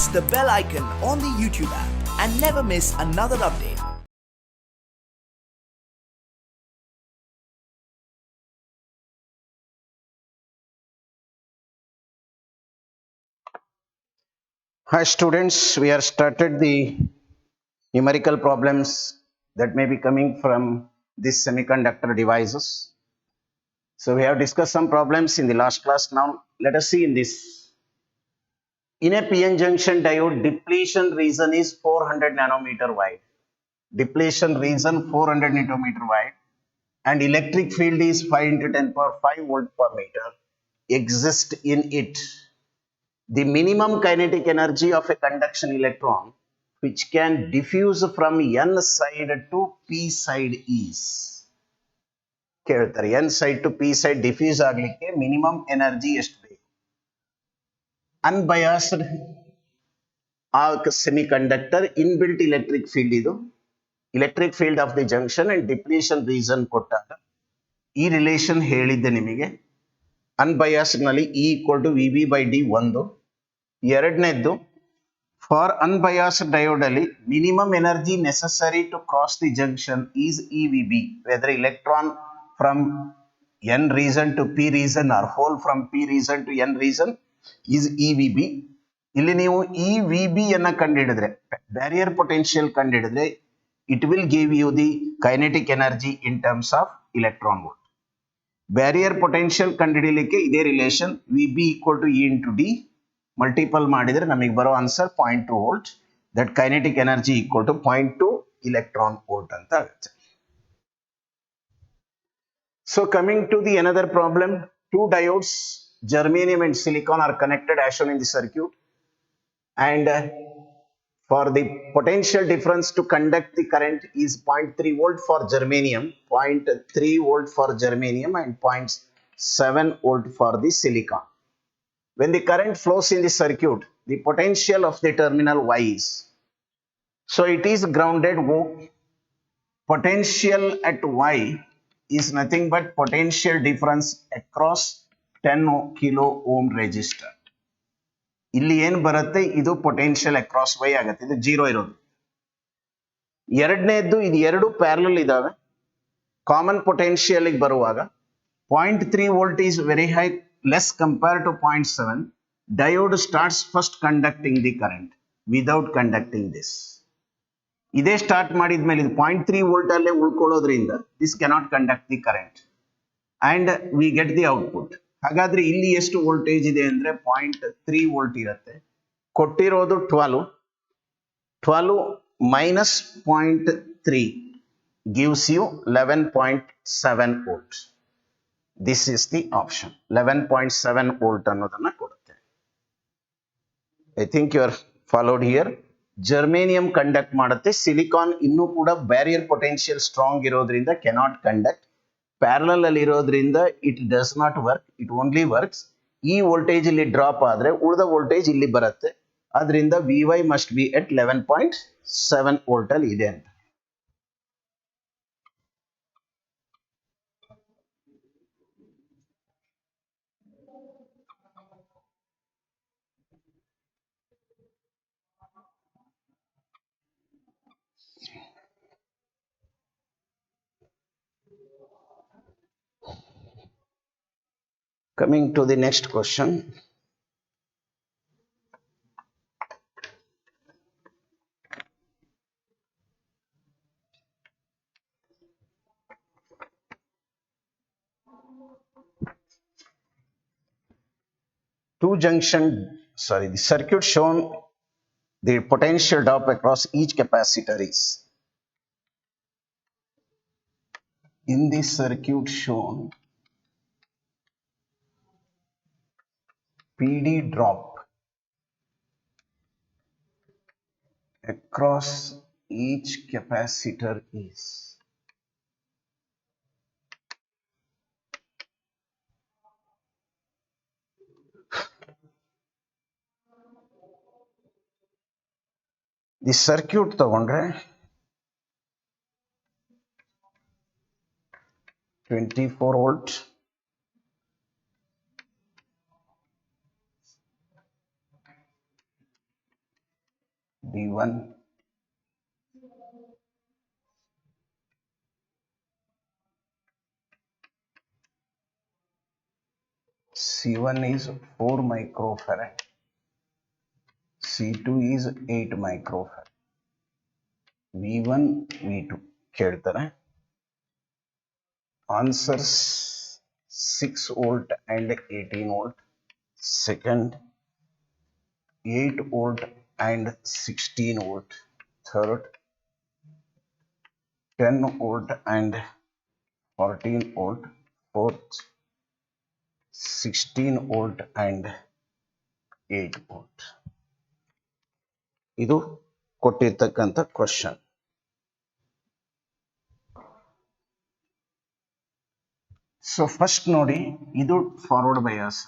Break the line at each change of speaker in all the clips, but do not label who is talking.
press the bell icon on the YouTube app and never miss another update.
Hi students, we have started the numerical problems that may be coming from these semiconductor devices. So we have discussed some problems in the last class. Now let us see in this. In a PN junction diode, depletion region is 400 nanometer wide. Depletion region 400 nanometer wide and electric field is 5 into 10 power 5 volt per meter exist in it. The minimum kinetic energy of a conduction electron which can diffuse from n side to p side is ಕೇಳ್ತಾರೆ n side to p side diffuse ಆಗಲಿಕ್ಕೆ minimum energy ಎಷ್ಟು ಬೇಕು unbiased semiconductor inbuilt electric field ಇದು electric field of the junction and depletion region ಕೊಟ್ಟಾಗ ಈ relation ಹೇಳಿದ್ದೆ ನಿಮಗೆ unbiased ನಲ್ಲಿ E equal to VB by D 1 ಎರಡನೇದ್ದು for unbiased diode ಅಲ್ಲಿ minimum energy necessary to cross the junction is EVB, whether electron from n region to p region or hole from p region to n region is EVB. ಇಲ್ಲಿ ನೀವು EVB ಅನ್ನ ಕಂಡುಹಿಡಿದ್ರೆ barrier potential ಕಂಡುಹಿಡಿದ್ರೆ it will give you the kinetic energy in terms of electron volt. Barrier potential ಕಂಡುಹಿಡಿಯಲಿಕ್ಕೆ ಇದೇ relation VB equal to E into D multiple ಮಾಡಿದ್ರೆ ನಮಗೆ ಬರೋ answer 0.2 volt that kinetic energy equal to 0.2 electron volt ಅಂತ ಆಗುತ್ತೆ. So coming to the another problem, two diodes germanium and silicon are connected as shown in the circuit and for the potential difference to conduct the current is 0.3 volt for germanium, 0.3 volt for germanium and 0.7 volt for the silicon. When the current flows in the circuit, the potential of the terminal Y is. So it is grounded. Potential at Y is nothing but potential difference across 10 kilo ohm resistor. ಇಲ್ಲಿ ಏನು ಬರುತ್ತೆ ಇದು potential across Y ಆಗುತ್ತೆ, ಇದು zero ಇರೋದು. ಎರಡನೇದ್ದು ಇದು ಎರಡು ಪ್ಯಾರಲಲ್ ಇದಾವೆ. ಕಾಮನ್ ಪೊಟೆನ್ಷಿಯಲ್ ಬರುವಾಗ 0.3 volt is very high less compared to 0.7, diode starts first conducting the current without conducting this. ಇದೇ ಸ್ಟಾರ್ಟ್ ಮಾಡಿದ್ಮೇಲೆ ಇದು 0.3 ವೋಲ್ಟ್ ಅಲ್ಲೇ ಉಳ್ಕೊಳ್ಳೋದ್ರಿಂದ this cannot conduct the current and we get the output. ಹಾಗಾದ್ರೆ ಇಲ್ಲಿ ಎಷ್ಟು voltage ಇದೆ ಅಂದ್ರೆ 0.3 ವೋಲ್ಟ್ ಇರುತ್ತೆ. ಕೊಟ್ಟಿರೋದು 12 minus 0.3 gives you 11.7 volt. This is the option. 11.7 volt ಅನ್ನೋದನ್ನ ಕೊಡುತ್ತೆ. I think you are followed here. Germanium conduct ಮಾಡುತ್ತೆ, ಸಿಲಿಕಾನ್ ಇನ್ನೂ ಕೂಡ ಬ್ಯಾರಿಯರ್ ಪೊಟೆನ್ಷಿಯಲ್ ಸ್ಟ್ರಾಂಗ್ ಇರೋದ್ರಿಂದ ಕೆನಾಟ್ ಕಂಡಕ್ಟ್. ಪ್ಯಾರಲಲ್ ಅಲ್ಲಿ ಇರೋದ್ರಿಂದ it does not work, it only works. ಈ voltage ಇಲ್ಲಿ ಡ್ರಾಪ್ ಆದ್ರೆ ಉಳಿದ ವೋಲ್ಟೇಜ್ ಇಲ್ಲಿ ಬರುತ್ತೆ. ಅದರಿಂದ Vy must be at 11.7 volt ಅಲ್ಲಿ ಇದೆ ಅಂತ. Coming to the next question. The circuit shown, the potential drop across each capacitor is. In the circuit shown, PD drop across each capacitor is. The circuit ತಗೊಂಡ್ರೆ 24 volt, V1 C1 is 4 microfarad, C2 is 8 microfarad, V1 V2 ಕೇಳ್ತಾರೆ. Answers 6 volt and 18 volt. Second, 8 volt and 16 volt. Third, 10 volt and 14 volt. Fourth, 16 volt and 8 volt. ಇದು ಕೊಟ್ಟಿರ್ತಕ್ಕಂಥ question. So first ನೋಡಿ, ಇದು forward bias.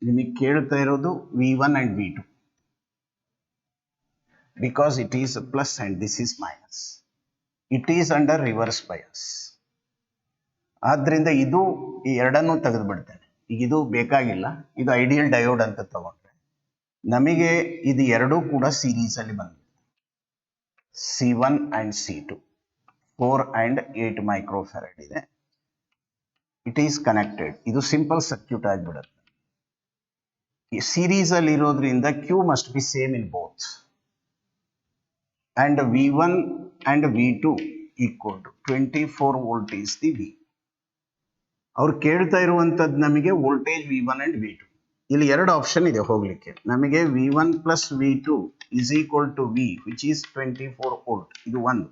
ನಿಮಗೆ ಕೇಳ್ತಾ ಇರೋದು V1 and V2 because it is plus and this is minus. It is under reverse bias. ಆದ್ರಿಂದ ಇದು ಈ ಎರಡನ್ನೂ ತೆಗೆದು ಬಿಡ್ತೇನೆ. ಈಗ ಇದು ಬೇಕಾಗಿಲ್ಲ, ಇದು ಐಡಿಯಲ್ ಡಯೋಡ್ ಅಂತ ತಗೊಂಡ್ರೆ ನಮಗೆ ಇದು ಎರಡೂ ಕೂಡ ಸೀರೀಸ್ ಅಲ್ಲಿ ಬಂದಿದೆ. C1 and C2 4 and 8 microfarad ಇದೆ. It is connected. ಇದು ಸಿಂಪಲ್ ಸರ್ಕ್ಯೂಟ್ ಆಗಿಬಿಡುತ್ತೆ. ಈ ಸೀರೀಸ್ ಅಲ್ಲಿ ಇರೋದ್ರಿಂದ Q must be same in both. And V1 and V2 equal to 24 volt is the V. ಅವ್ರು ಕೇಳ್ತಾ ಇರುವಂತದ್ದು ನಮಗೆ ವೋಲ್ಟೇಜ್ V1 and V2. ಇಲ್ಲಿ ಎರಡು ಆಪ್ಷನ್ ಇದೆ ಹೋಗ್ಲಿಕ್ಕೆ. ನಮಗೆ V1 plus V2 is equal to V which is 24 volt. ಇದು ಒಂದು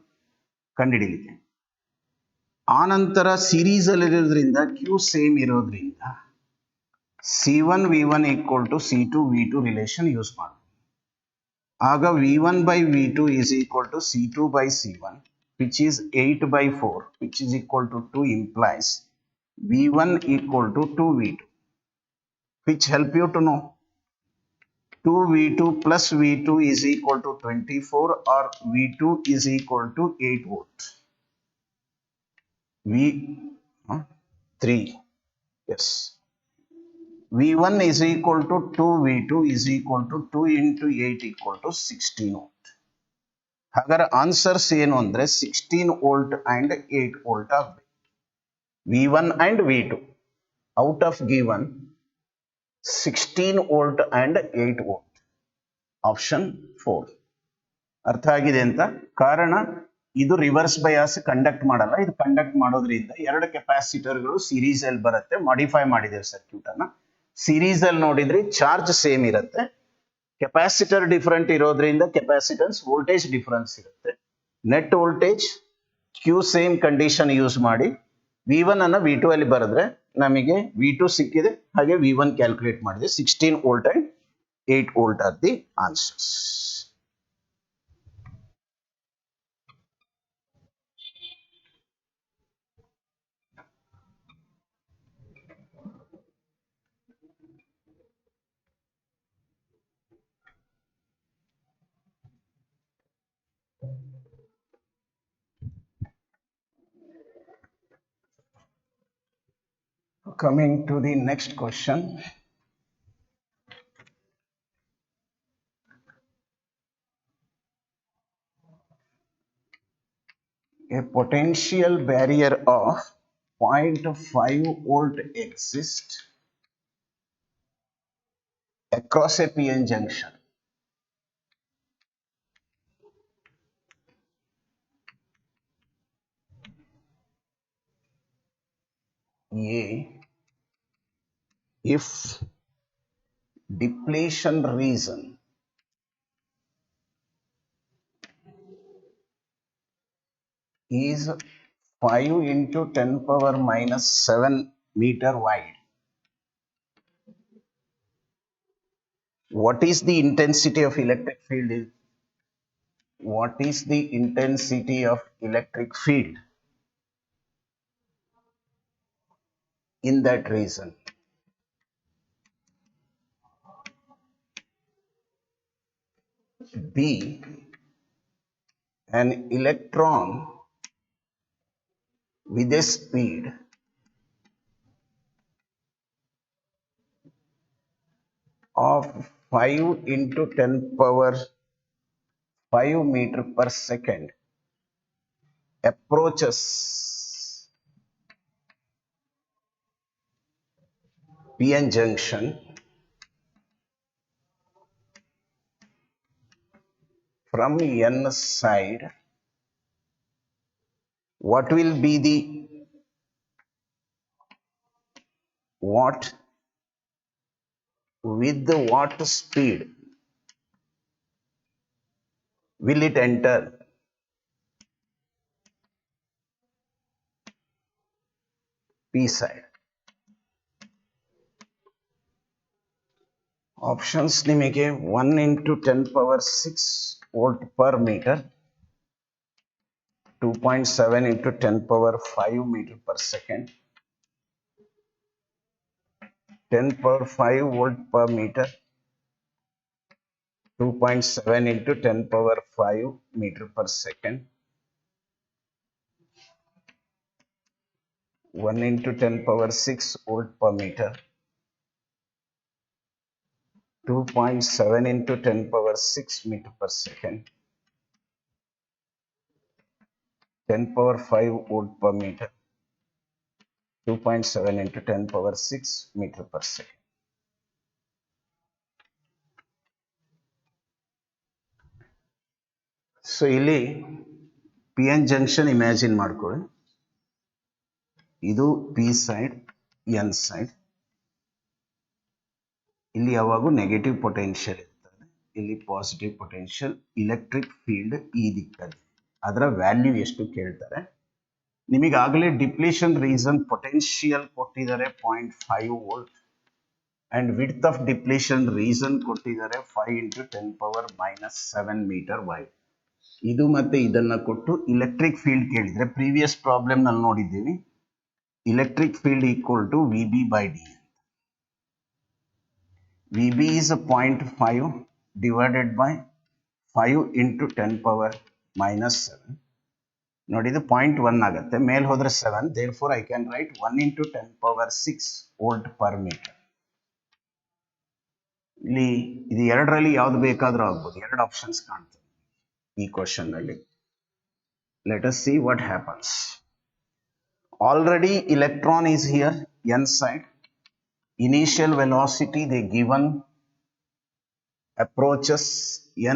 ಕಂಡುಹಿಡಿಯಲಿಕ್ಕೆ. ಆನಂತರ ಸೀರೀಸ್ ಅಲ್ಲಿ ಇರೋದ್ರಿಂದ Q ಸೇಮ್ ಇರೋದ್ರಿಂದ C1 V1 equal to C2 V2 relation use ಮಾಡೋದು. ಆಗ V1 by V2 is equal to C2 by C1 which is 8 by 4 which is equal to 2 implies V1 equal to 2V2, which help you to know 2V2 plus V2 is equal to 24 or V2 is equal to 8 volt. V3, yes. V1 is equal to 2V2 is equal to 2 into 8 equal to 16 volt. ಹಾಗಾದ್ರೆ answers ಏನು ಅಂದ್ರೆ 16 volt and 8 volt ಆಗಬೇಕು. V1 and V2 out of given 16 volt and 8 volt. Option 4 ಅರ್ಥ ಆಗಿದೆ ಅಂತ. ಕಾರಣ ಇದು reverse bias conduct ಮಾಡಲ್ಲ, ಇದು ಕಂಡಕ್ಟ್ ಮಾಡೋದ್ರಿಂದ ಎರಡು ಕೆಪಾಸಿಟರ್ಗಳು ಸೀರೀಸ್ ಅಲ್ಲಿ ಬರುತ್ತೆ. ಮಾಡಿಫೈ ಮಾಡಿದ್ದೇವೆ ಸರ್ಕ್ಯೂಟ್ ಅನ್ನ. ಸೀರೀಸ್ ಅಲ್ಲಿ ನೋಡಿದ್ರೆ ಚಾರ್ಜ್ ಸೇಮ್ ಇರುತ್ತೆ, ಕೆಪಾಸಿಟರ್ ಡಿಫರೆಂಟ್ ಇರೋದ್ರಿಂದ ಕೆಪಾಸಿಟನ್ಸ್ ವೋಲ್ಟೇಜ್ ಡಿಫರೆನ್ಸ್ ಇರುತ್ತೆ. Net voltage Q same condition use ಮಾಡಿ V1 ಅನ್ನ V2 ಅಲ್ಲಿ ಬರೆದ್ರೆ ನಮಗೆ V2 ಸಿಕ್ಕಿದೆ. ಹಾಗೆ V1 ಕ್ಯಾಲ್ಕುಲೇಟ್ ಮಾಡಿದೆ. 16 volt and 8 volt R the answers. Coming to the next question. A potential barrier of 0.5 volt exists across a PN junction. A, if depletion region is 5 into 10 power minus 7 meter wide, what is the intensity of electric field? What is the intensity of electric field in that region? B, an electron with a speed of 5 into 10 power 5 meter per second approaches PN junction from N side, what will be the what with the what speed will it enter P side? Options ನಿಮಗೆ 1 into 10 power 6 volt per meter, 2.7 into 10 power 5 meter per second, 10 power 5 volt per meter, 2.7 into 10 power 5 meter per second, 1 into 10 power 6 volt per meter, 2.7 into 10 power 6 meter per second, 10 power 5 volt per meter, 2.7 into 10 power 6 meter per second. So ಇಲ್ಲಿ P N junction imagine ಮಾಡ್ಕೊಳ್ಳಿ. ಇದು P side, N side. ಇಲ್ಲಿ ಯಾವಾಗೂ negative potential ಇರ್ತದೆ, ಇಲ್ಲಿ positive potential. Electric field ಈ ದಿಕ್ಕಲ್ಲಿ. ಅದರ value ಎಷ್ಟು ಕೇಳ್ತಾರೆ. ನಿಮಗಾಗಲೇ ಡಿಪ್ಲೀಷನ್ ರೀಸನ್ ಪೊಟೆನ್ಷಿಯಲ್ ಕೊಟ್ಟಿದ್ದಾರೆ 0.5 volt and width of depletion reason ಕೊಟ್ಟಿದ್ದಾರೆ 5 into 10 power -7 meter wide. ಇದು ಮತ್ತೆ ಇದನ್ನ ಕೊಟ್ಟು ಇಲೆಕ್ಟ್ರಿಕ್ ಫೀಲ್ಡ್ ಕೇಳಿದ್ರೆ ಪ್ರೀವಿಯಸ್ ಪ್ರಾಬ್ಲಮ್ ನಲ್ಲಿ ನೋಡಿದ್ದೀವಿ. Electric field equal to V B by D. V B is 0.5 divided by 5 into 10 power -7. ನೋಡಿ ಇದು 0.1 ಆಗುತ್ತೆ, ಮೇಲ್ ಹೋದ್ರೆ 7. therefore I can write 1 into 10 power 6 volt per meter. ಇಲ್ಲಿ ಇದು ಎರಡರಲ್ಲಿ ಯಾವ್ದು ಬೇಕಾದ್ರೂ ಆಗ್ಬೋದು, ಎರಡು ಆಪ್ಷನ್ಸ್ ಕಾಣ್ತದೆ ಈ ಕ್ವಶನ್ ನಲ್ಲಿ. let us see what happens. Already electron is here, n side. Initial velocity they given approaches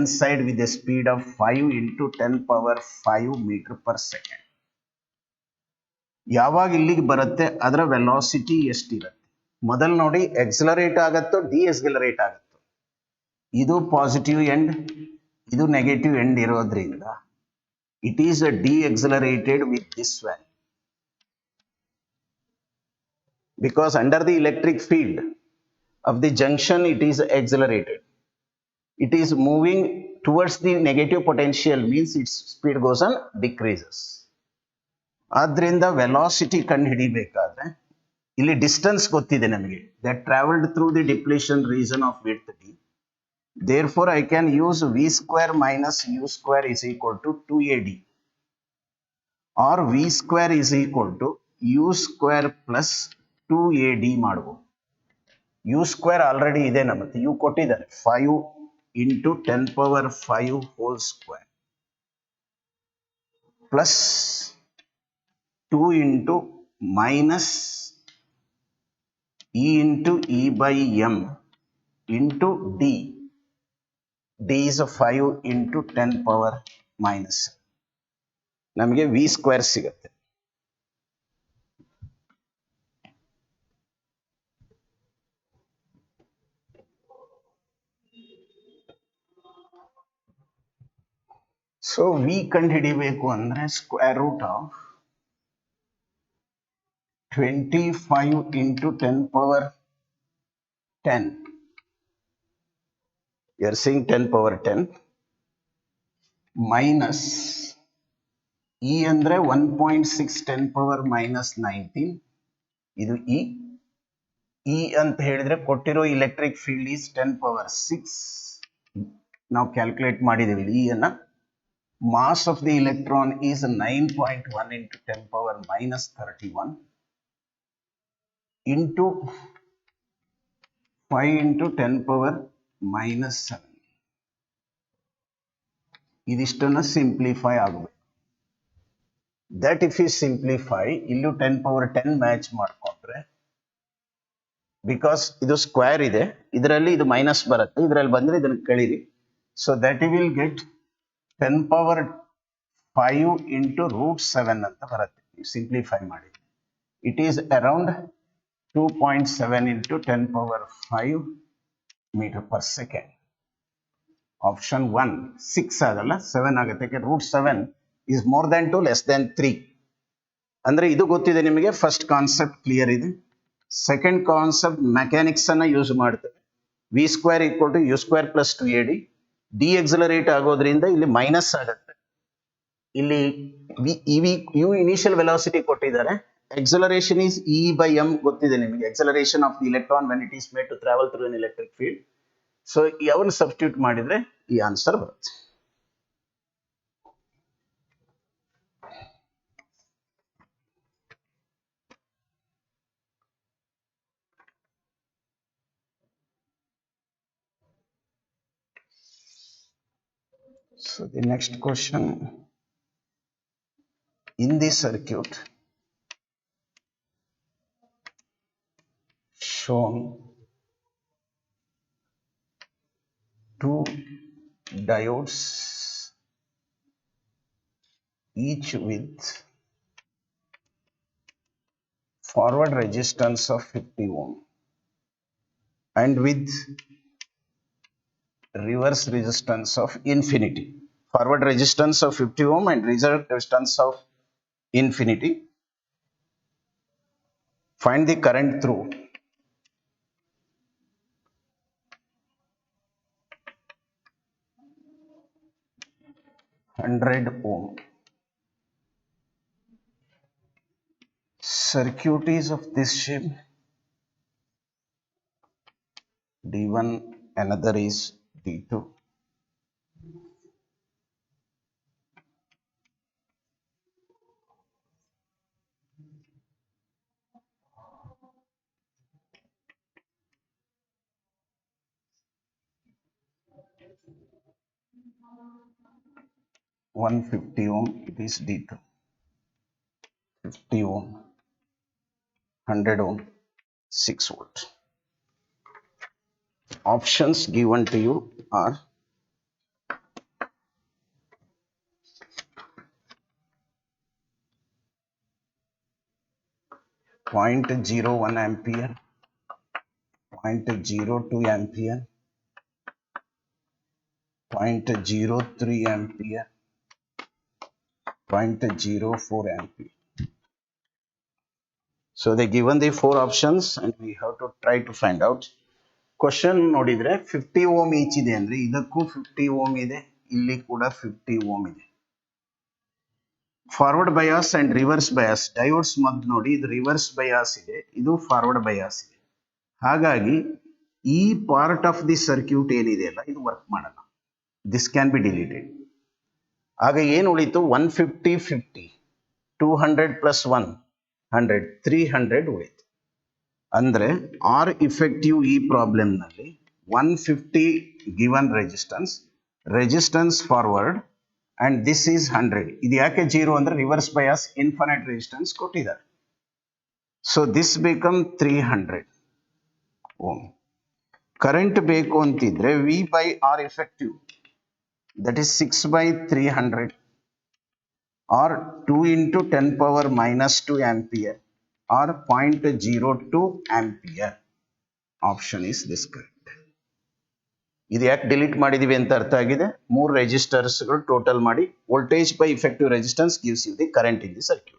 n side with a speed of 5 into 10 power 5 meter per second. ಯಾವಾಗ ಇಲ್ಲಿಗೆ ಬರುತ್ತೆ ಅದರ ವೆಲಾಸಿಟಿ ಎಷ್ಟಿರುತ್ತೆ ಮೊದಲು ನೋಡಿ. ಎಕ್ಸಲರೇಟ್ ಆಗತ್ತೋ ಡಿ ಎಕ್ಸಲರೇಟ್ ಆಗತ್ತೋ. ಇದು ಪಾಸಿಟಿವ್ ಎಂಡ್, ಇದು ನೆಗೆಟಿವ್ ಎಂಡ್ ಇರೋದ್ರಿಂದ ಇಟ್ ಈಸ್ ಡಿ-accelerated with this value. Because under the electric field of the junction it is accelerated. It is moving towards the negative potential, means its speed goes on decreases. ಆದ್ರಿಂದ velocity ಕಂಡು ಹಿಡಿಬೇಕಾದ್ರೆ ಇಲ್ಲಿ distance ಗೊತ್ತಿದೆ ನಮಗೆ, that traveled through the depletion region of width d. Therefore I can use v square minus u square is equal to 2ad, or v square is equal to u square plus 2ad ಮಾಡಬಹುದು. u square already ಇದೆ ನಮ್ಮತ್ತೆ, u ಕೊಟ್ಟಿದ್ದಾರೆ 5 into 10 power 5 whole square plus 2 into minus e into e by m into d. d is 5 into 10 power minus. ನಮಗೆ v square ಸಿಗುತ್ತೆ. So we ಕಂಡು ಹಿಡಿಬೇಕು ಅಂದ್ರೆ square root of 25 into 10 power 10. You are saying 10 power 10 minus e ಅಂದ್ರೆ 1.6 10 power -19. ಇದು e ಅಂತ ಹೇಳಿದ್ರೆ ಕೊಟ್ಟಿರೋ ಇಲೆಕ್ಟ್ರಿಕ್ ಫೀಲ್ಡ್ ಈಸ್ 10 power 6. ನಾವು ಕ್ಯಾಲ್ಕುಲೇಟ್ ಮಾಡಿದ್ದೀವಿ e ಅನ್ನ. Mass of the electron is 9.1 into 10 power -31 into 5 into 10 power -7. ಇದಿಷ್ಟನ್ನು ಸಿಂಪ್ಲಿಫೈ ಆಗಬೇಕು. ದಟ್ ಇಫ್ ಯು ಸಿಂಪ್ಲಿಫೈ, ಇಲ್ಲೂ 10 ಮ್ಯಾಚ್ ಮಾಡಿಕೊಂಡ್ರೆ, ಬಿಕಾಸ್ ಇದು ಸ್ಕ್ವೇರ್ ಇದೆ, ಇದರಲ್ಲಿ ಇದು ಮೈನಸ್ ಬರುತ್ತೆ, ಇದರಲ್ಲಿ ಬಂದರೆ ಇದನ್ನು ಕಳೀರಿ. So that you will get 10⁵ into √7 ಅಂತ ಬರುತ್ತೆ. ಸಿಂಪ್ಲಿಫೈ ಮಾಡಿ, it is around 2.7 into 10⁵ meter per second. Option 1 6 ಆಗಲ್ಲ, 7 ಆಗುತ್ತೆ. √7 is more than 2 less than 3. ಅಂದ್ರೆ ಇದು ಗೊತ್ತಿದೆ ನಿಮಗೆ. ಫಸ್ಟ್ ಕಾನ್ಸೆಪ್ಟ್ ಕ್ಲಿಯರ್ ಇದೆ. ಸೆಕೆಂಡ್ ಕಾನ್ಸೆಪ್ಟ್ ಮೆಕ್ಯಾನಿಕ್ಸ್ ಅನ್ನ ಯೂಸ್ ಮಾಡ್ತೇವೆ. v² = u² + 2ad. D accelerate ಆಗೋದ್ರಿಂದ ಇಲ್ಲಿ ಮೈನಸ್ ಆಗುತ್ತೆ. ಇಲ್ಲಿ ಯು ಇನಿಷಿಯಲ್ ವೆಲಾಸಿಟಿ ಕೊಟ್ಟಿದ್ದಾರೆ. ಎಕ್ಸಲರೇಷನ್ ಈಸ್ E/m ಗೊತ್ತಿದೆ ನಿಮಗೆ. Acceleration of the electron when it is made to travel through an electric field. So ಯಾವನ್ನ ಸಬ್ಸ್ಟಿಟ್ಯೂಟ್ ಮಾಡಿದ್ರೆ ಈ ಆನ್ಸರ್ ಬರುತ್ತೆ. So the next question, in the circuit shown, two diodes each with forward resistance of 50 ohm and with reverse resistance of infinity. Forward resistance of 50 ohm and reverse resistance of infinity. Find the current through 100 ohm. Circuit is of this shape. D1, another is D2. (150 ohm), it is D2. 50 ohm, 100 ohm, 6 volt. Options given to you are .01 ampere, 0.02 ampere, 0.03 ampere, 0.04 ampere. So they given the 4 options and we have to try to find out. Question ನೋಡಿದ್ರೆ 50 ohm each ಇದೆ ಅಂದ್ರೆ ಇದಕ್ಕೂ 50 ohm ಇದೆ, ಇಲ್ಲಿ ಕೂಡ 50 ohm ಇದೆ. Forward bias and reverse bias diodes ಮದ್ದು ನೋಡಿ, ಇದು ರಿವರ್ಸ್ ಬಯಾಸ್ ಇದೆ, ಇದು ಫಾರ್ವರ್ಡ್ ಬಯಾಸ್ ಇದೆ. ಹಾಗಾಗಿ ಈ ಪಾರ್ಟ್ ಆಫ್ ದಿ ಸರ್ಕ್ಯೂಟ್ ಏನಿದೆ ಅಲ್ಲ, ಇದು ವರ್ಕ್ ಮಾಡಲ್ಲ. This can be deleted. ಆಗ ಏನು ಉಳಿತು? 150 50, 200 + 1 100, 300 ಉಳಿತು. ಅಂದ್ರೆ ಆರ್ ಇಫೆಕ್ಟಿವ್ ಈ ಪ್ರಾಬ್ಲಮ್ ನಲ್ಲಿ 150 given resistance forward and this is 100. ಇದು ಯಾಕೆ 0 ಅಂದ್ರೆ ರಿವರ್ಸ್ ಬಯಾಸ್ ಇನ್ಫಿನಿಟ್ ರೆಸಿಸ್ಟೆನ್ಸ್ ಕೊಟ್ಟಿದ್ದಾರೆ. So this become 300 ohm. Current ಬೇಕು ಅಂತಿದ್ರೆ V/R effective, that is 6/300 or 2 into 10⁻⁻2 ampere or 0.02 ampere. Option is this correct. ಇದು ಯಾಕೆ ಡಿಲೀಟ್ ಮಾಡಿದೀವಿ ಅಂತ ಅರ್ಥ ಆಗಿದೆ. 3 ರೆಸಿಸ್ಟರ್ಸ್ಗಳು ಟೋಟಲ್ ಮಾಡಿ voltage by effective resistance gives you the current in the circuit.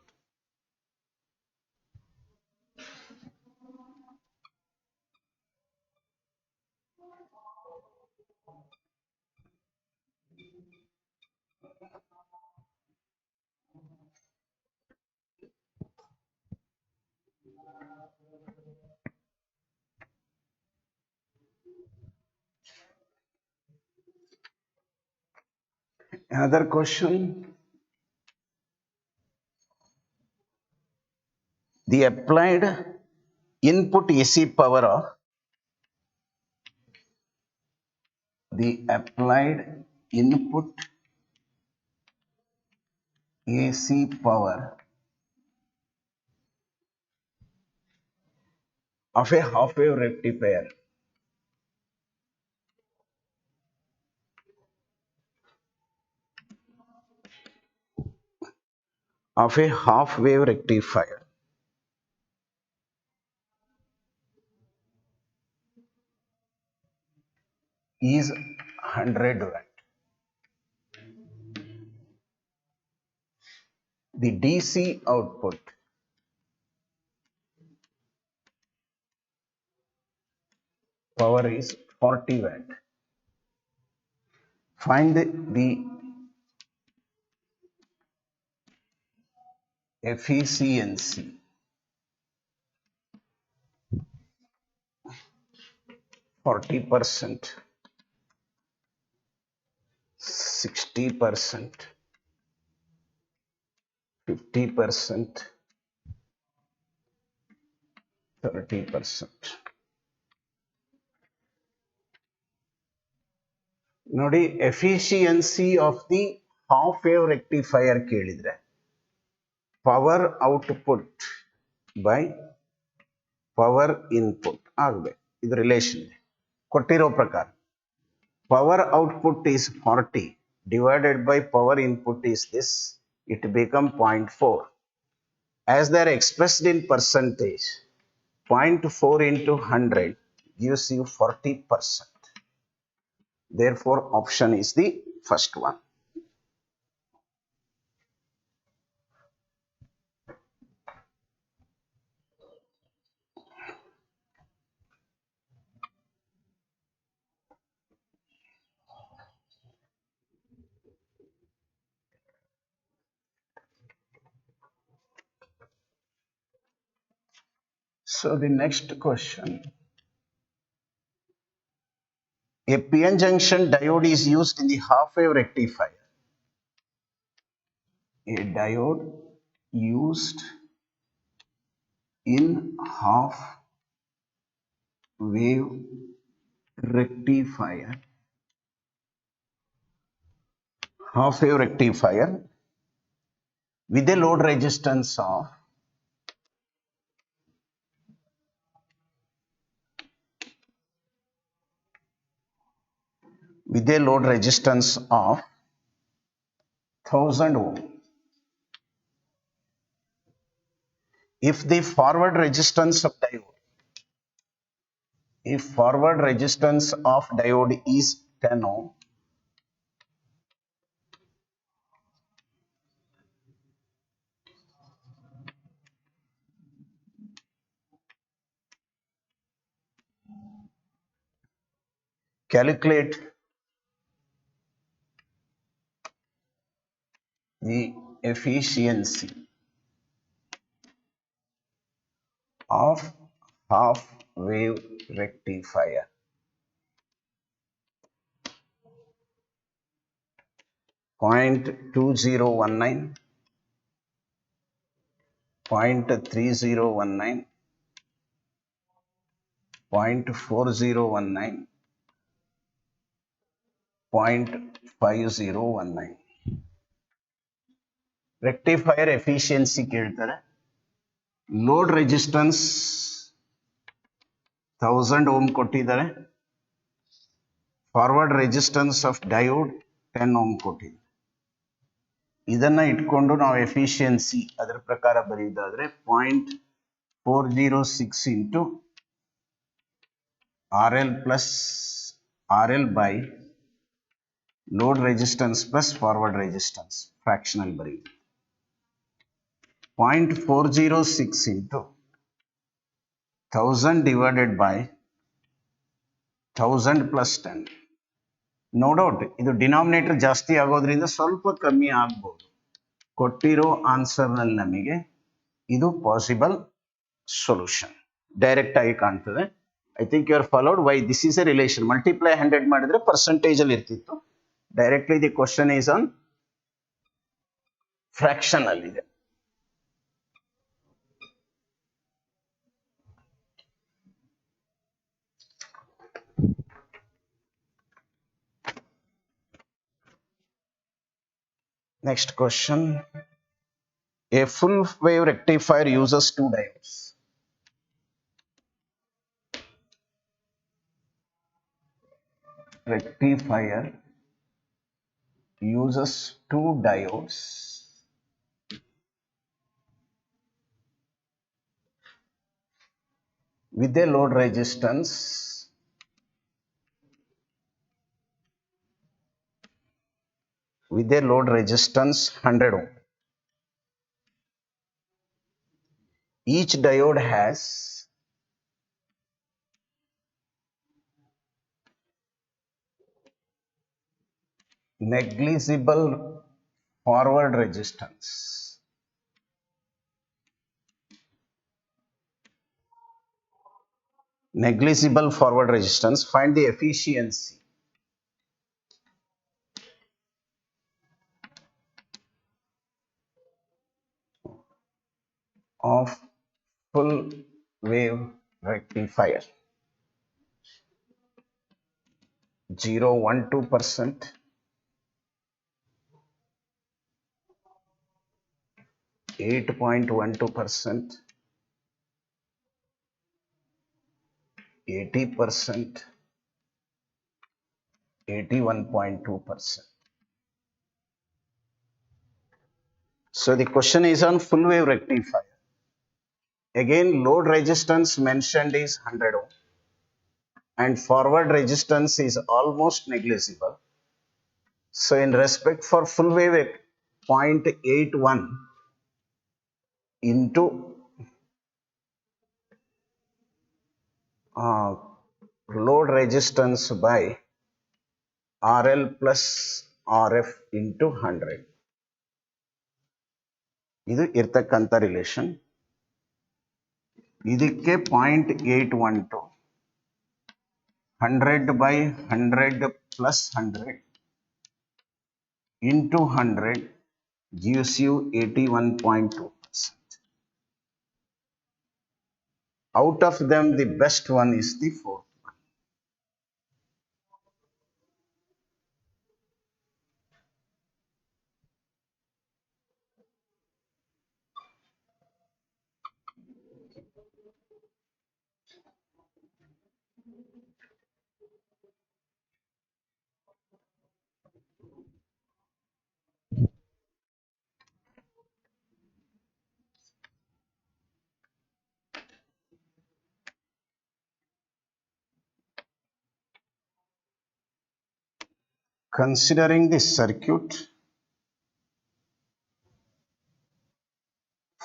Another question. The applied input AC power of the applied input AC power of a half wave rectifier is 100 watt. The DC output power is 40 watt. Find the efficiency 40%, 60%, 50%, 30%. ನೋಡಿ efficiency of the half wave rectifier ಕೇಳಿದ್ರೆ power output by power input ಆಗಬೇಕು. ಇದು relation ಕೊಟ್ಟಿರೋ ಪ್ರಕಾರ power output is 40 divided by power input is this, it become 0.4. As they are expressed in percentage, 0.4 into 100 gives you 40%. Therefore, option is the first one. So the next question. A PN junction diode is used in the half wave rectifier. A diode used in half wave rectifier with a load resistance of with a load resistance of 1000 ohm. If the forward resistance of diode is 10 ohm, calculate the efficiency of half wave rectifier. 0.2019, 0.3019, 0.4019, 0.5019. Rectifier efficiency ಕೇಳ್ತಾರೆ. Load resistance 1000 ohm ಕೊಟ್ಟಿದ್ದಾರೆ. Forward resistance of diode 10 ohm ಕೊಟ್ಟಿದ್ದಾರೆ. ಇದನ್ನ ಇಟ್ಕೊಂಡು ನಾವು efficiency ಅದರ ಪ್ರಕಾರ ಬರೆಯುವುದಾದ್ರೆ 0.406 into RL plus RL by load resistance plus forward resistance fractional ಬರೆಯುವುದು. 0.406 into 1000 divided by 1000 plus 10. No doubt ಇದು ಡಿನಾಮಿನೇಟರ್ ಜಾಸ್ತಿ ಆಗೋದ್ರಿಂದ ಸ್ವಲ್ಪ ಕಮ್ಮಿ ಆಗ್ಬೋದು. ಕೊಟ್ಟಿರೋ ಆನ್ಸರ್ನಲ್ಲಿ ನಮಗೆ ಇದು ಪಾಸಿಬಲ್ ಸೊಲ್ಯೂಷನ್ ಡೈರೆಕ್ಟ್ ಆಗಿ ಕಾಣ್ತದೆ. I think you are followed why this is a relation. Multiply 100 ಮಾಡಿದ್ರೆ ಪರ್ಸೆಂಟೇಜ್ ಅಲ್ಲಿ ಇರ್ತಿತ್ತು. Directly the question is on fraction ಅಲ್ಲಿ ಇದೆ. Next question. A full wave rectifier uses two diodes. Rectifier uses two diodes with a load resistance with a load resistance 100 ohm. Each diode has negligible forward resistance. Negligible forward resistance. Find the efficiency of full wave rectifier. 0.12%, 8.12%, 80%, 81.2%. So the question is on full wave rectifier. Again, load resistance mentioned is 100 ohm and forward resistance is almost negligible. So in respect for full wave 0.81 into load resistance by RL plus RF into 100. ಇದು ಇರ್ತಕ್ಕಂಥ relation. ಇದಕ್ಕೆ 0.812 100 by 100 plus 100 into 100 gives you 81.2%. Out of them, the best one is the fourth one. Considering this circuit,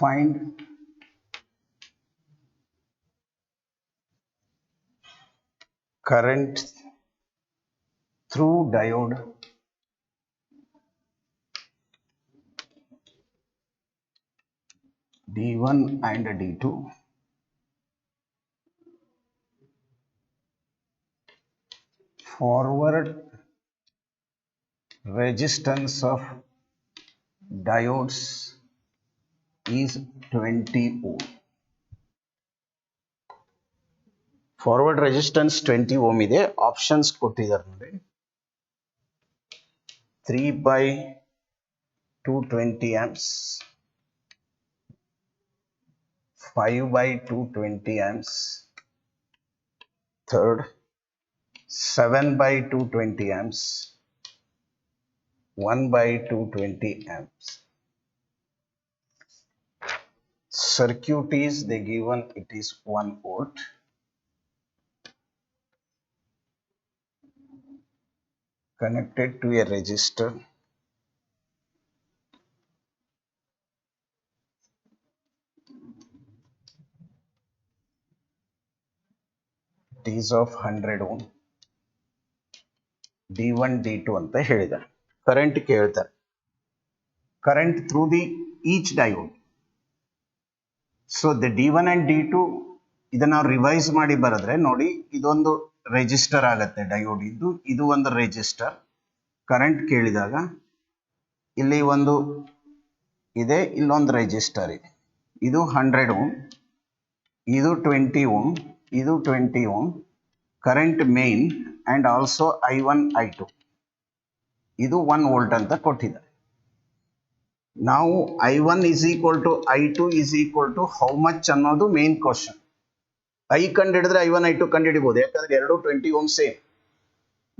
find current through diode D1 and D2, forward resistance of diodes is 20 ohm. Forward resistance 20 ohm ಇದೆ. Options ಕೊಟ್ಟಿದ್ದಾರೆ ನೋಡಿ. 3 by 220 amps, 5 by 220 amps, third 7 by 220 amps, 1 by 220 amps. Circuit is they given it is 1 volt. Connected to a resistor. It is of 100 ohm. D1 D2 ಅಂತ ಹೇಳಿದ್ದಾರೆ. Current ಕೇಳ್ತಾರೆ. Current through the each diode. So the D1 and D2 ಇದನ್ನ ನಾವು revise ಮಾಡಿ ಬರೆದ್ರೆ ನೋಡಿ, ಇದೊಂದು register ಆಗತ್ತೆ ಡಯೋಡ್ ಇದ್ದು, ಇದು ಒಂದು ರೆಜಿಸ್ಟರ್. ಕರೆಂಟ್ ಕೇಳಿದಾಗ ಇಲ್ಲಿ ಒಂದು ಇದೆ, ಇಲ್ಲೊಂದು ರೆಜಿಸ್ಟರ್ ಇದೆ. ಇದು 100 ಓಮ್, ಇದು 20 ಓಮ್, ಇದು 20 ohm. Current main and also I1 I2 ಇದು 1 ವೋಲ್ಟ್ ಅಂತ ಕೊಟ್ಟಿದ್ದಾರೆ. Now I1 is equal to I2 is equal to how much ಅನ್ನೋದು ಮೇನ್ ಕ್ವಶನ್. I ಕಂಡಿಡಿದ್ರೆ I1 I2 ಕಂಡಿಡಿಬಹುದು, ಯಾಕಂದ್ರೆ ಎರಡು 20 ಓಮ್ same.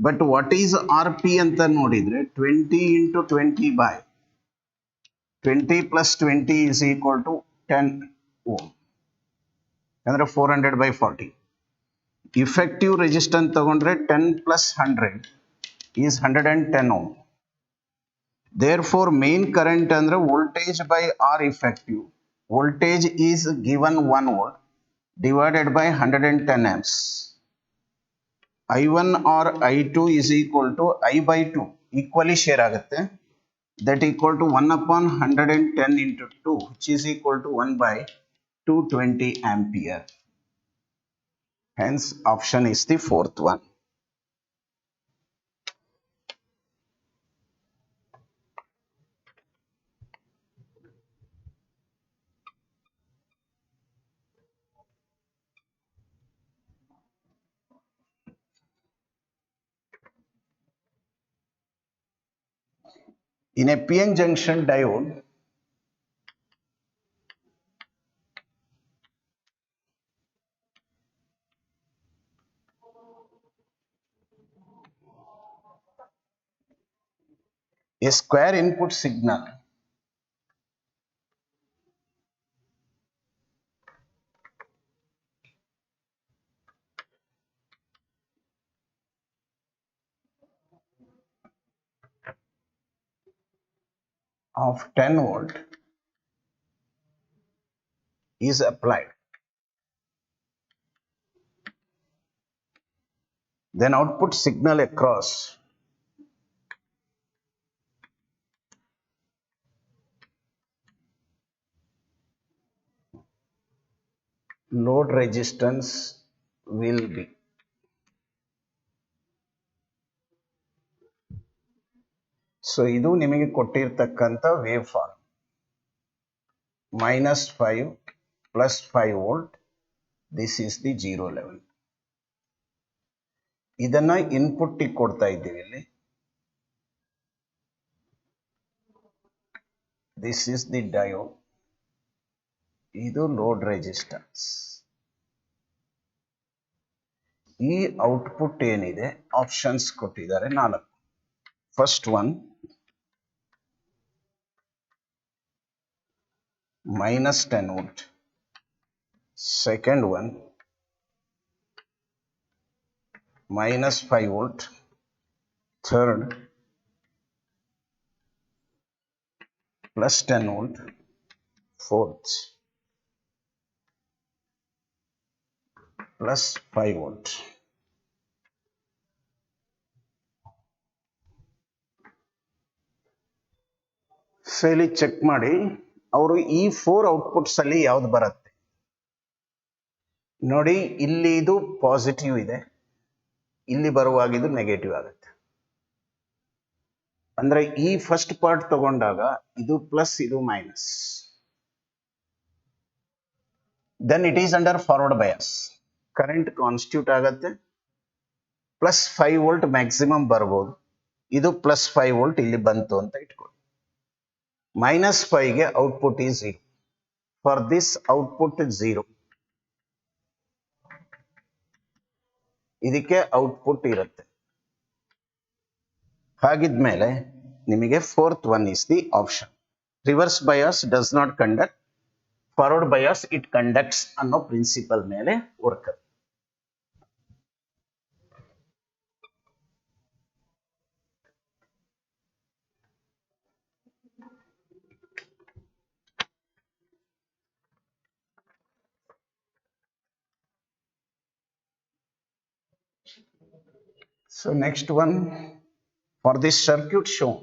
But what is R P ಅಂತ ನೋಡಿದ್ರೆ 20 into 20 by 20 plus 20 is equal to 10 ohm, ಅಂದ್ರೆ 400 by 40. Effective resistance ತಗೊಂಡ್ರೆ 10 plus 100 is 110 ohm. Therefore main current ಅಂದ್ರೆ voltage by R effective. Voltage is given 1 volt divided by 110 amps. I1 or I2 is equal to I by 2 equally share ಆಗುತ್ತೆ. That equal to 1 upon 110 into 2, which is equal to 1 by 220 ampere. Hence option is the fourth one. In a PN junction diode, a square input signal of 10 volt is applied. Then output signal across load resistance will be so ಇದು ನಿಮಗೆ ಕೊಟ್ಟಿರತಕ್ಕಂತ wave form -5 +5 volt. This is the 0 level. ಇದನ್ನ input ಕೊಡ್ತಾ ಇದ್ದೀವಿ ಇಲ್ಲಿ. This is the diode. ಇದು load resistance. ಈ output ಏನಿದೆ ಆಪ್ಷನ್ಸ್ ಕೊಟ್ಟಿದ್ದಾರೆ 4. First one -10 volt. Second one -5 volt. Third +10 volt. Fourth +5 volt. So ಇಲ್ಲಿ ಚೆಕ್ ಮಾಡಿ ಅವರು ಈ 4 ಔಟ್ಪುಟ್ಸ್ ಅಲ್ಲಿ ಯಾವ್ದು ಬರುತ್ತೆ ನೋಡಿ. ಇಲ್ಲಿ ಇದು ಪಾಸಿಟಿವ್ ಇದೆ, ಇಲ್ಲಿ ಬರುವಾಗ ಇದು ನೆಗೆಟಿವ್ ಆಗುತ್ತೆ. ಅಂದ್ರೆ ಈ ಫಸ್ಟ್ ಪಾರ್ಟ್ ತಗೊಂಡಾಗ ಇದು ಪ್ಲಸ್ ಇದು minus. Then it is under forward bias. Current constitute ಆಗತ್ತೆ. +5 ವೋಲ್ಟ್ ಮ್ಯಾಕ್ಸಿಮಮ್ ಬರ್ಬೋದು. ಇದು +5 ವೋಲ್ಟ್ ಇಲ್ಲಿ ಬಂತು ಅಂತ ಇಟ್ಕೊಳ್ಳಿ. -5 ಗೆ output is 0. For this output 0. ಇದಕ್ಕೆ ಔಟ್ಪುಟ್ ಇರುತ್ತೆ. ಹಾಗಿದ್ಮೇಲೆ ನಿಮಗೆ fourth one is the option. Reverse bias does not conduct, forward bias it conducts ಅನ್ನೋ ಪ್ರಿನ್ಸಿಪಲ್ ಮೇಲೆ work. So next one, for this circuit shown,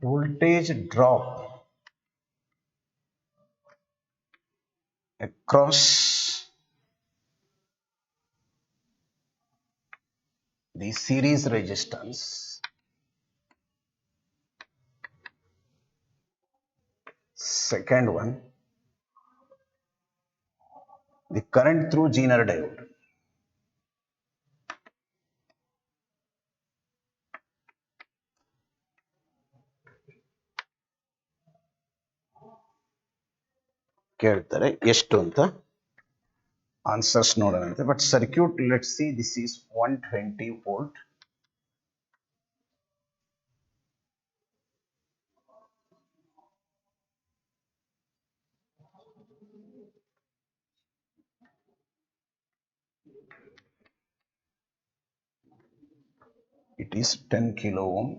voltage drop across the series resistance second one the current through Zener diode. ಕೇಳ್ತಾರೆ ಎಷ್ಟು ಅಂತ answers ನೋಡೋಣಂತೆ. But circuit let's see, this is 120 volt. It is 10 kilo ohm.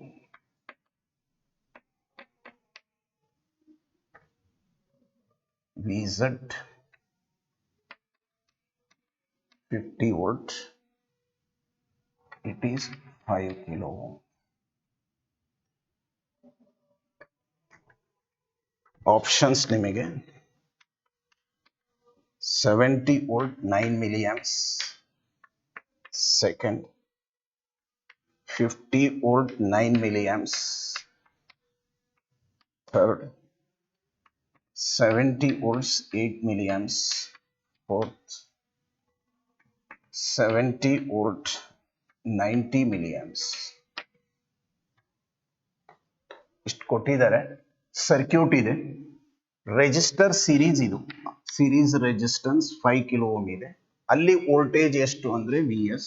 VZ 50 volt. It is 5 kilo ohm. Options ನಿಮಗೆ 70 volt 9 milliamps. Second, 50 volt 9 milliamps. Third, 70 volts 8 milliamps. Fourth, 70 volt 90 milliamps. ಇಷ್ಟು ಕೊಟ್ಟಿದ್ದಾರೆ. Circuit ಇದೆ, register series, ಇದು series resistance 5 kilo ohm ಇದೆ. ಅಲ್ಲಿ voltage ಎಷ್ಟು ಅಂದ್ರೆ VS,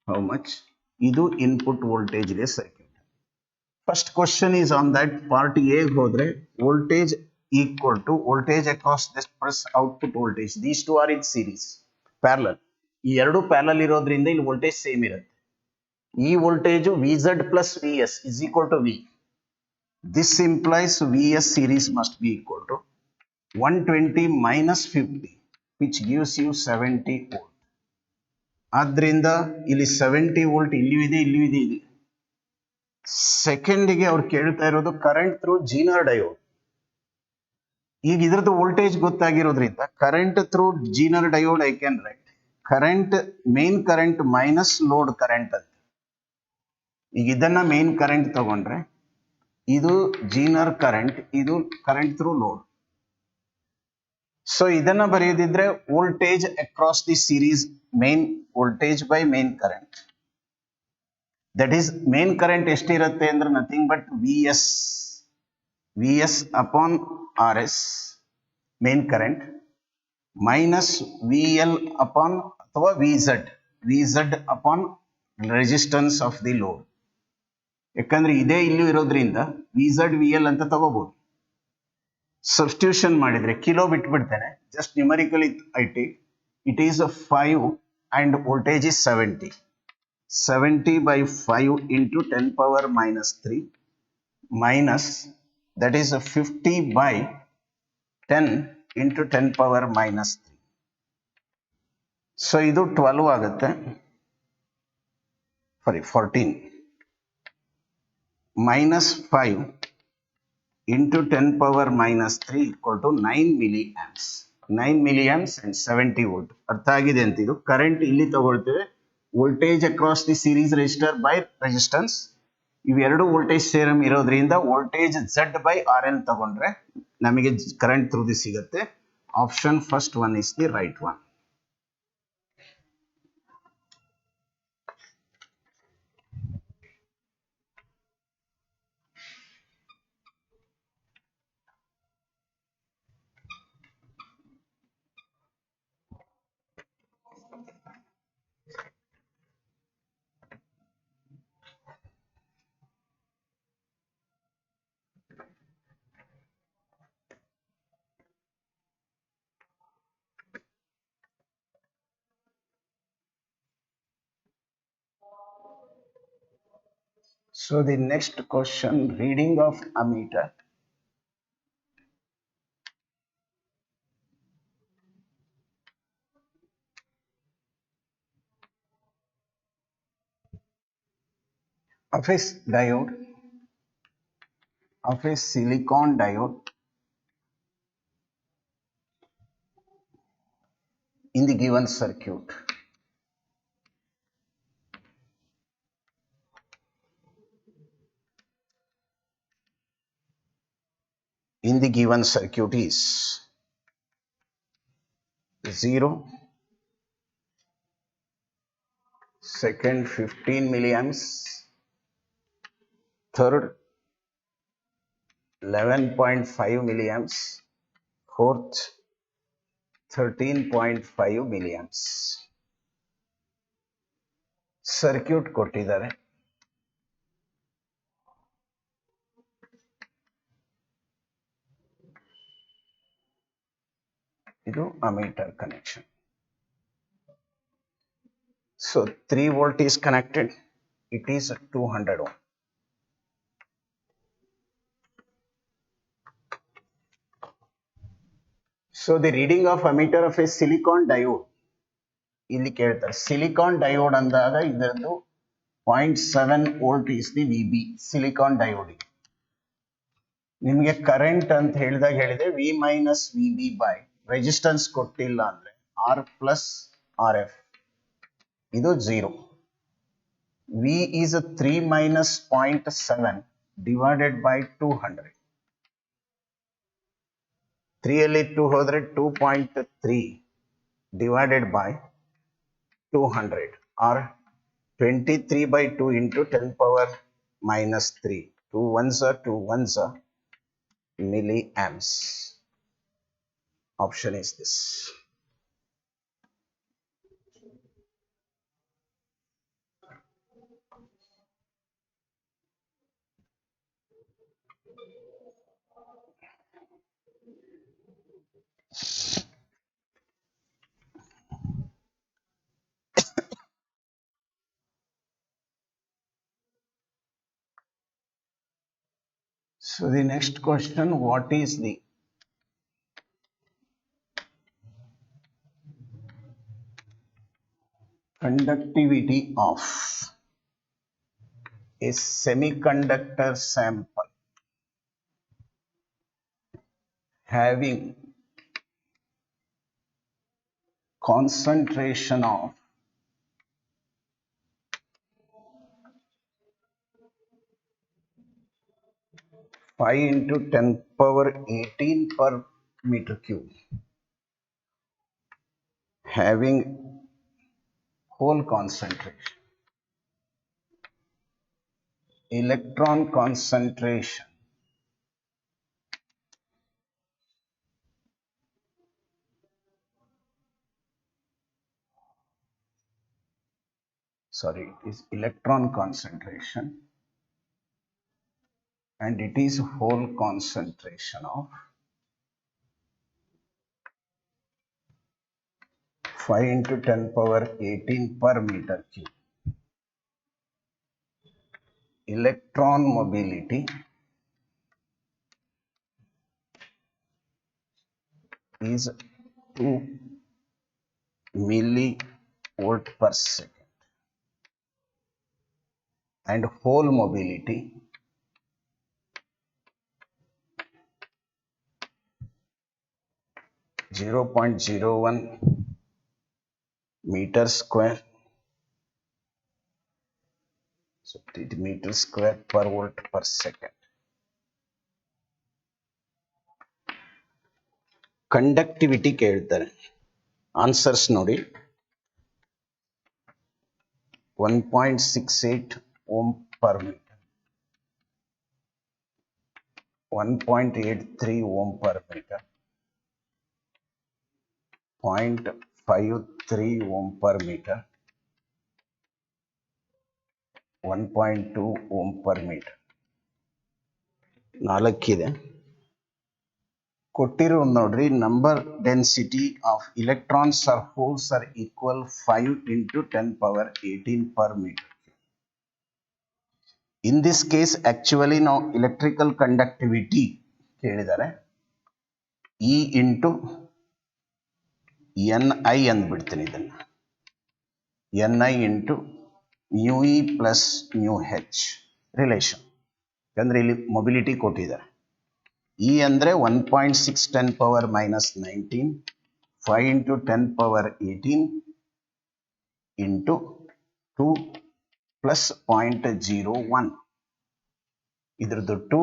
how much, ಇದು ಇನ್ಪುಟ್ ವೋಲ್ಟೇಜ್ ಇದೆ circuit. First question is on that part A ಹೋದ್ರೆ voltage equal to voltage across this plus output voltage, these two are in series parallel. ಈ ಎರಡು parallel ಇರೋದ್ರಿಂದ ಇಲ್ಲಿ ವೋಲ್ಟೇಜ್ ಸೇಮ್ ಇರುತ್ತೆ. ಈ voltage VZ plus VS is equal to V. This implies VS series must be equal to 120 minus 50, which gives you 70 volt. ಆದ್ರಿಂದ ಇಲ್ಲಿ 70 volt ಇಲ್ಲಿಯೂ ಇದೆ, ಇಲ್ಲಿಯೂ ಇದೆ. ಸೆಕೆಂಡಿಗೆ ಅವ್ರು ಕೇಳ್ತಾ ಇರೋದು ಕರೆಂಟ್ ಥ್ರೂ ಜೀನರ್ ಡಯೋಡ್. ಈಗ ಇದ್ರದ್ದು ವೋಲ್ಟೇಜ್ ಗೊತ್ತಾಗಿರೋದ್ರಿಂದ current through zener diode I can write current, main current minus load current ಅಂತ. ಈಗ ಇದನ್ನ ಮೇನ್ ಕರೆಂಟ್ ತಗೊಂಡ್ರೆ ಇದು ಜೀನರ್ ಕರೆಂಟ್, ಇದು ಕರೆಂಟ್ ಥ್ರೂ ಲೋಡ್. ಸೊ ಇದನ್ನ ಬರೆಯೋದಿದ್ರೆ voltage across the series, main voltage by main current, that is main current ಎಷ್ಟಿರುತ್ತೆ ಅಂದ್ರೆ nothing but VS upon RS main current minus VL upon ಅಥವಾ VZ upon resistance of the load. ಯಾಕಂದ್ರೆ ಇದೇ ಇಲ್ಲೂ ಇರೋದ್ರಿಂದ VZ VL ಅಂತ ತಗೋಬಹುದು. Substitution ಮಾಡಿದ್ರೆ ಕಿಲೋ ಬಿಟ್ಬಿಡ್ತೇನೆ, just numerically it is 5 and voltage is 70 by 5 into 10 power minus 3 minus that is 50 by 10 into 10 power minus 3. So ಇದು 12 ಆಗುತ್ತೆ, 14 minus 5 into 10 power minus 3 equal to 9 milliamps. 9 milliamps and 70 volt. ಅರ್ಥ ಆಗಿದೆ ಅಂತ. ಇದು current ಇಲ್ಲಿ ತಗೊಳ್ತೇವೆ, voltage across the series register by resistance. ಇವೆರಡು voltage ಸೇರಮ್ ಇರೋದ್ರಿಂದ ವೋಲ್ಟೇಜ್ Z ಬೈ RL ತಗೊಂಡ್ರೆ ನಮಗೆ ಕರೆಂಟ್ ಥ್ರೂ ದಿ ಸಿಗುತ್ತೆ. Option first one is the right one. So the next question, reading of ammeter. Of a diode, of a silicon diode in the given circuit. In the given circuit is 0, second 15 milliamps, third 11.5 milliamps, fourth 13.5 milliamps. Circuit ಕೊಟ್ಟಿದ್ದಾರೆ. ಇದು ammeter connection. So 3 volt is connected. It is 200 ohm. So the reading of ammeter of a silicon diode, ಇಲ್ಲಿ ಕೇಳ್ತಾರೆ silicon diode ಅಂದಾಗ ಇದರದ್ದು 0.7 volt is the V B silicon diode. ನಿಮಗೆ current ಅಂತ ಹೇಳಿದೆ V minus V B by resistance ಕೊಟ್ಟಿಲ್ಲ ಅಂದ್ರೆ R plus R F, ಇದು 0. V is 3 minus 0.7 divided by 200. 3 ಅಲ್ಲಿ 2 ಹೋದ್ರೆ 2.3 divided by 200 or 23 by 2 into 10 power minus 3. 2 ones are milliamps. Option is this. So the next question, what is the conductivity of a semiconductor sample having concentration of 5 into 10 power 18 per meter cube, having whole concentration, electron concentration it is electron concentration and it is whole concentration of 5 into 10 power 18 per meter cube. Electron mobility is 2 millivolt per second and whole mobility (0.01 meter square). So it meter square per volt per second. Conductivity ಕೇಳ್ತಾರೆ. Answers ನೋಡಿ, 1.68 ohm per meter, 1.83 ohm per meter, 0.53 ohm per meter, 1.2 ohm per meter. 4 ಇದೆ. ಕೊಟ್ಟಿರೋ ನೋಡ್ರಿ, number density of electrons are holes are equal 5 into 10 power 18 per meter. In this case actually ನಾವು electrical conductivity ಕೇಳಿದ್ದಾರೆ, E into N I ಅಂದ್ಬಿಡ್ತೀನಿ ಇದನ್ನ, N I into mu E plus mu H relation. ಯಾಕಂದ್ರೆ ಇಲ್ಲಿ mobility ಕೊಟ್ಟಿದ್ದಾರೆ. E ಅಂದರೆ 1.6 10 power minus 19, 5 into 10 power 18 into 2 plus 0.01. ಇದ್ರದ್ದು 2,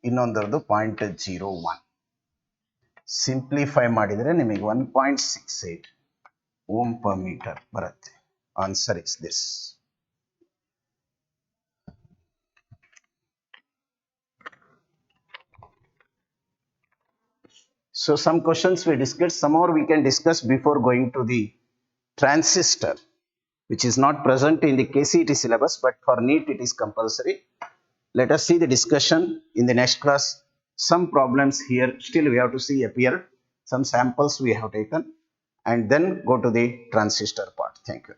ಇನ್ನೊಂದರದ್ದು 0.01. Simplify ಮಾಡಿದರೆ ನಿಮಗೆ 1.68 ಓಮ್ ಪರ್ ಮೀಟರ್ ಬರುತ್ತೆ. Answer is this. So some questions we discussed, some more we can discuss before going to the transistor, which is not present in the KCET syllabus, but for NEET it is compulsory. Let us see the discussion in the next class. Some problems here still we have to see appear, some samples we have taken, and then go to the transistor part. Thank you.